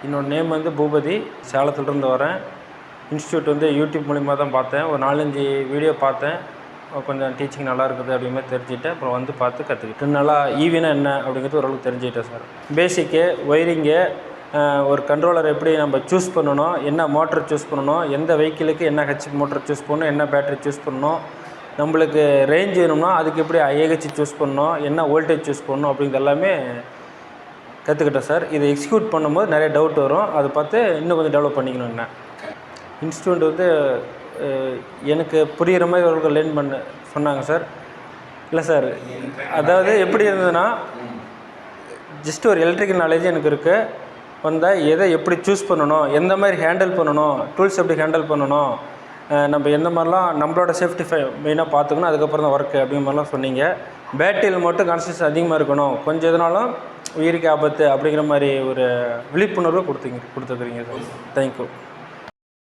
என்னோடய நேம் வந்து பூபதி, சேலத்துலேருந்து வரேன். இன்ஸ்டியூட் வந்து யூடியூப் மூலிமா தான் பார்த்தேன். ஒரு 4-5 வீடியோ பார்த்தேன். கொஞ்சம் டீச்சிங் நல்லா இருக்குது அப்படிங்கிற மாதிரி தெரிஞ்சுக்கிட்டேன். அப்புறம் வந்து பார்த்து கற்றுக்கிட்டேன். நல்லா ஈவினா என்ன அப்படிங்கிறது ஓரளவுக்கு தெரிஞ்சுக்கிட்டேன் சார். பேசிக்கு, ஒயரிங்கு, ஒரு கண்ட்ரோலர் எப்படி நம்ம சூஸ் பண்ணணும், என்ன மோட்டர் சூஸ் பண்ணணும், எந்த வெஹிக்கிளுக்கு என்ன ஹெச்பி மோட்டர் சூஸ் பண்ணணும், என்ன பேட்டரி சூஸ் பண்ணணும், நம்மளுக்கு ரேஞ்ச் வேணும்னா அதுக்கு எப்படி ஏஹெச் சூஸ் பண்ணணும், என்ன வோல்டேஜ் சூஸ் பண்ணணும் அப்படிங்கிறது எல்லாமே கற்றுக்கிட்டேன் சார். இதை எக்ஸிக்யூட் பண்ணும்போது நிறைய டவுட் வரும். அதை பார்த்து இன்னும் கொஞ்சம் டெவலப் பண்ணிக்கணும். என்ன இன்ஸ்டியூட் வந்து எனக்கு புரிகிற மாதிரி ஒரு லேர்ன் பண்ண சொன்னாங்க சார். இல்லை சார், அதாவது எப்படி இருந்ததுன்னா, ஜஸ்ட் ஒரு எலக்ட்ரிக்கல் நாலேஜ் எனக்கு இருக்குது. வந்தால் எதை எப்படி சூஸ் பண்ணணும், எந்த மாதிரி ஹேண்டில் பண்ணணும், டூல்ஸ் எப்படி ஹேண்டில் பண்ணணும், நம்ம எந்த மாதிரிலாம் நம்மளோட சேஃப்டி மெயினாக பார்த்துக்கணும், அதுக்கப்புறம் தான் ஒர்க்கு அப்படிங்கிற மாதிரிலாம் சொன்னீங்க. பேட்டரியில் மட்டும் கான்சன்ட்ரேஷன் அதிகமாக இருக்கணும், கொஞ்சம் எதுனாலும் உயிருக்கு ஆபத்து அப்படிங்கிற மாதிரி ஒரு விழிப்புணர்வு கொடுத்துருக்குறீங்க சார். தேங்க்யூ.